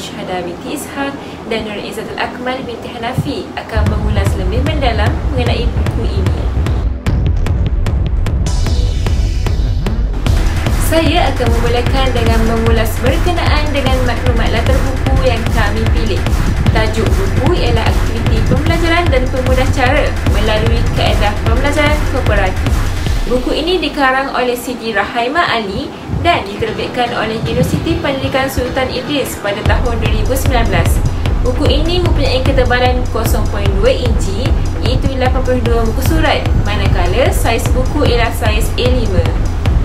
Syahada binti Ishaq dan Nur Izzatul Akmal binti Hanafi akan mengulas lebih mendalam mengenai buku ini. Saya akan memulakan dengan mengulas berkenaan dengan maklumat latar buku yang kami pilih. Tajuk buku ialah Aktiviti Pembelajaran dan Pemudah Cara Melalui Kaedah Pembelajaran Kooperatif. Buku ini dikarang oleh Siti Rahaimah Ali dan diterbitkan oleh Universiti Pendidikan Sultan Idris pada tahun 2019. Buku ini mempunyai ketebalan 0.2 inci iaitu 82 muka surat, manakala saiz buku ialah saiz A5.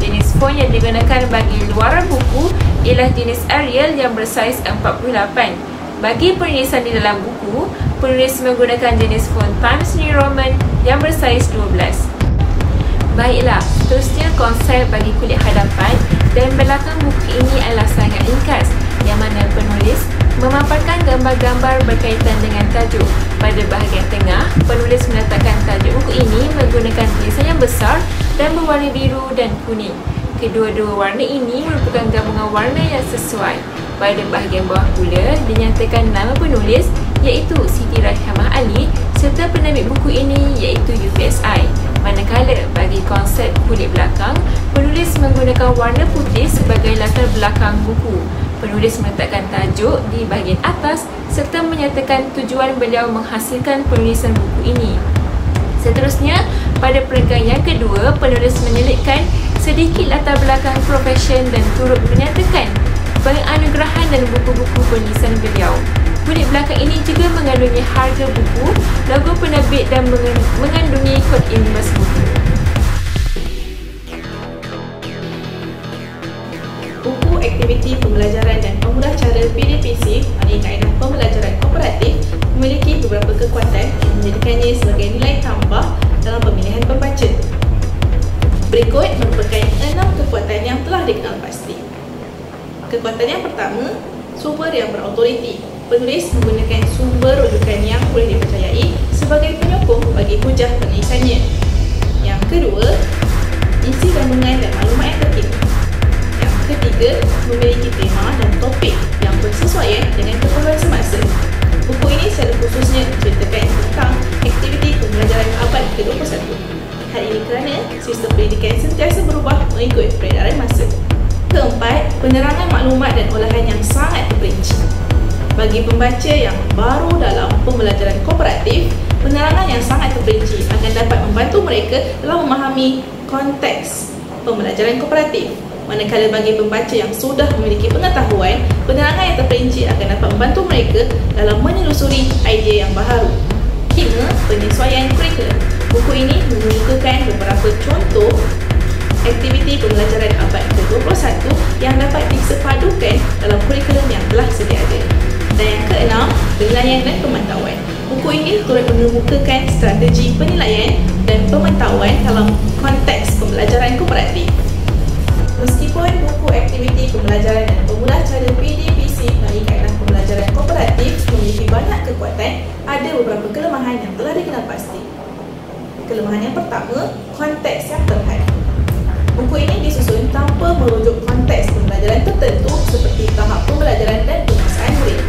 Jenis font yang digunakan bagi luaran buku ialah jenis Arial yang bersaiz 48. Bagi penulisan di dalam buku, penulis menggunakan jenis font Times New Roman yang bersaiz 12. Baiklah, seterusnya konsep bagi kulit hadapan dan belakang buku ini adalah sangat ringkas, yang mana penulis memaparkan gambar-gambar berkaitan dengan tajuk. Pada bahagian tengah, penulis meletakkan tajuk buku ini menggunakan tulisan yang besar dan berwarna biru dan kuning. Kedua-dua warna ini merupakan gabungan warna yang sesuai. Pada bahagian bawah pula dinyatakan nama penulis iaitu Siti Rahaimah Ali serta penerbit buku ini iaitu UPSI. Manakala bagi konsep kulit belakang, penulis menggunakan warna putih sebagai latar belakang buku. Penulis meletakkan tajuk di bahagian atas serta menyatakan tujuan beliau menghasilkan penulisan buku ini. Seterusnya, pada peringkat yang kedua, penulis menyelitkan sedikit latar belakang profesion dan turut menyatakan penganugerahan dan buku-buku penulisan beliau. Kulit belakang ini juga mengandungi harga buku, logo penerbit dan mengandungi kod invoice buku. Buku Aktiviti Pembelajaran dan Pemudah Cara PDPC mengenai kaedah pembelajaran kooperatif memiliki beberapa kekuatan yang menjadikannya sebagai nilai tambah dalam pemilihan pembaca. Berikut merupakan 6 kekuatan yang telah dikenal pasti. Kekuatan yang pertama, sumber yang berautoriti. Penulis menggunakan sumber rujukan yang boleh dipercayai sebagai penyokong bagi hujah penulisannya. Yang kedua, isi kandungan dan maklumat yang terkini. Yang ketiga, memiliki tema dan topik yang bersesuaian dengan keperluan semasa. Buku ini secara khususnya menceritakan tentang aktiviti pembelajaran abad ke-21. Hal ini kerana sistem pendidikan sentiasa berubah mengikut peredaran masa. Keempat, penerangan maklumat dan olahan yang sangat terperinci. Bagi pembaca yang baru dalam pembelajaran kooperatif, penerangan yang sangat terperinci akan dapat membantu mereka dalam memahami konteks pembelajaran kooperatif. Manakala bagi pembaca yang sudah memiliki pengetahuan, penerangan yang terperinci akan dapat membantu mereka dalam menelusuri idea yang baharu. Kelima, penyesuaian kurikulum. Buku ini mengemukakan beberapa contoh aktiviti pembelajaran abad ke-21 yang dapat disepadukan dalam kurikulum yang telah sedia ada. Dan yang keenam, penilaian dan pemantauan. Buku ini turut mengemukakan strategi penilaian dan pemantauan dalam konteks pembelajaran kooperatif. Meskipun buku Aktiviti Pembelajaran dan Pemudah Cara PDPC melalui kaedah pembelajaran kooperatif memiliki banyak kekuatan, ada beberapa kelemahan yang telah dikenal pasti. Kelemahan yang pertama, konteks yang terhad. Buku ini disusun tanpa merujuk konteks pembelajaran tertentu seperti tahap pembelajaran dan penguasaan murid.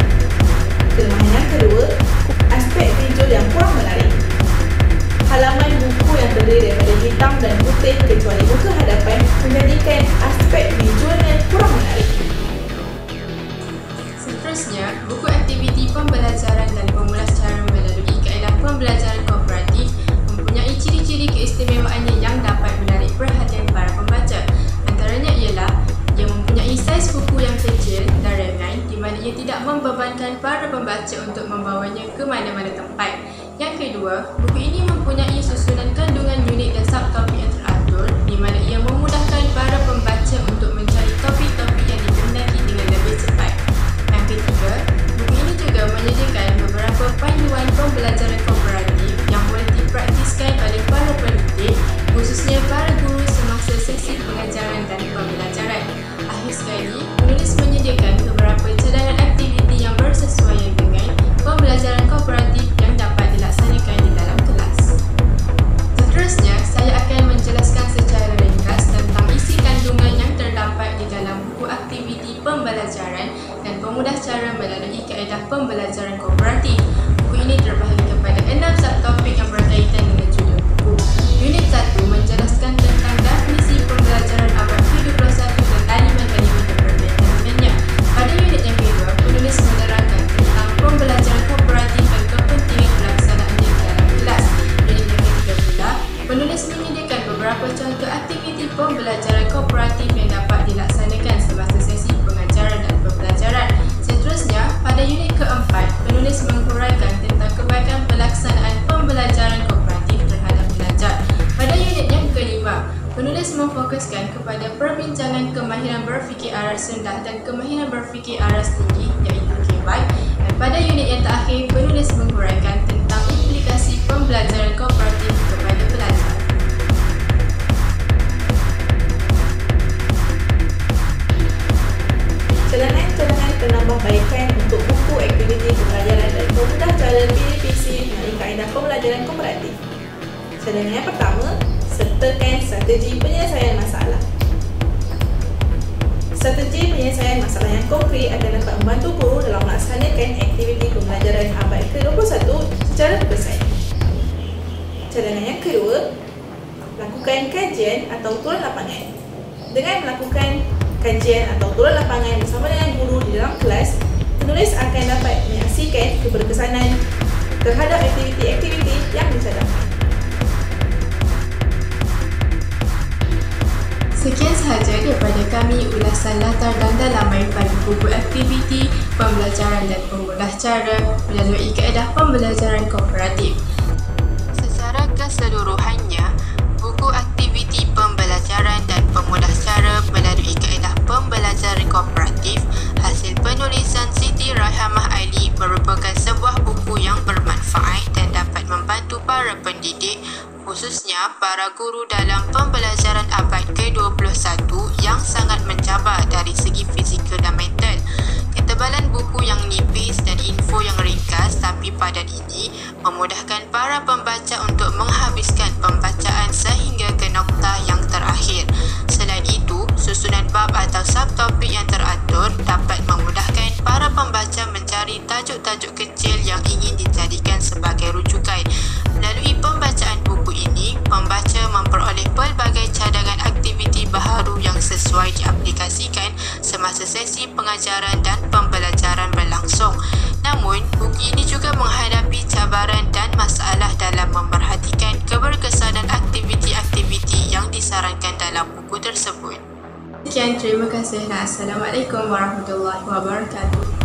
Kelemahan yang kedua, aspek visual yang kurang menarik. Halaman buku yang terdiri daripada hitam dan putih kecuali muka hadapan menjadikan aspek visualnya kurang menarik. Seterusnya, buku Aktiviti Pembelajaran dan Pemudah Cara Melalui Kaedah Pembelajaran Kooperatif mempunyai ciri-ciri keistimewaannya yang dapat menarik perhatian para pembaca. Antaranya ialah ia mempunyai saiz buku yang kecil dan ringan di mana ia tidak membebankan para pembaca untuk membawanya ke mana-mana tempat. Yang kedua, buku ini mempunyai susunan kandungan unit dan subtopik yang teratur di mana ia memudahkan para pembaca untuk mencari topik-topik yang dikehendaki dengan lebih cepat. Yang ketiga, buku ini juga menyediakan beberapa panduan pembelajaran kooperatif yang boleh dipraktiskan oleh para pendidik, khususnya para guru semasa sesi pengajaran dan pembelajaran. Akhir sekali, penulis menyediakan beberapa cadangan aktiviti yang bersesuaian dengan pembelajaran kooperatif yang dapat dilaksanakan di dalam kelas. kepada perbincangan kemahiran berfikir aras rendah dan kemahiran berfikir aras tinggi iaitu KBAI. Dan pada unit yang terakhir, penulis menguraikan tentang implikasi pembelajaran kooperatif kepada pelajar. Cadangan penambahbaikan untuk buku aktiviti pembelajaran dan pemudah cara PDPC melalui kaedah pembelajaran kooperatif. Cadangan yang pertama, sertakan strategi penyelesaian masalah. Strategi penyelesaian masalah yang konkret akan dapat membantu guru dalam melaksanakan aktiviti pembelajaran abad ke-21 secara bersaing. Cadangan yang kedua, lakukan kajian atau turun lapangan. Dengan melakukan kajian atau turun lapangan bersama dengan guru di dalam kelas, penulis akan dapat menyaksikan keberkesanan terhadap aktiviti-aktiviti yang dicadangkan. Sekian sahaja daripada kami ulasan latar dan dalaman pada buku aktiviti pembelajaran dan pemudah cara melalui kaedah pembelajaran kooperatif. Secara keseluruhannya, buku aktiviti pembelajaran dan pemudah cara melalui kaedah pembelajaran kooperatif hasil penulisan Siti Raihamah Ali merupakan sebuah buku yang bermanfaat dan dapat membantu para pendidik, khususnya para guru dalam pembelajaran abad ke-21 yang sangat mencabar dari segi fizikal dan mental. Ketebalan buku yang nipis dan info yang ringkas tapi padat ini memudahkan para pembaca untuk menghabiskan pembacaan sehingga ke nokta yang terakhir. Selain itu, susunan bab atau subtopik yang teratur dapat memudahkan para pembaca mencari tajuk-tajuk kecil yang ingin dijadikan sebagai rujukan. Melalui pembacaan buku ini, pembaca memperoleh pelbagai cadangan aktiviti baharu yang sesuai diaplikasikan semasa sesi pengajaran dan pembelajaran berlangsung. Namun, buku ini juga menghadapi cabaran dan masalah dalam memerhatikan keberkesanan aktiviti-aktiviti yang disarankan dalam buku tersebut. Sekian, terima kasih dan Assalamualaikum warahmatullahi wabarakatuh.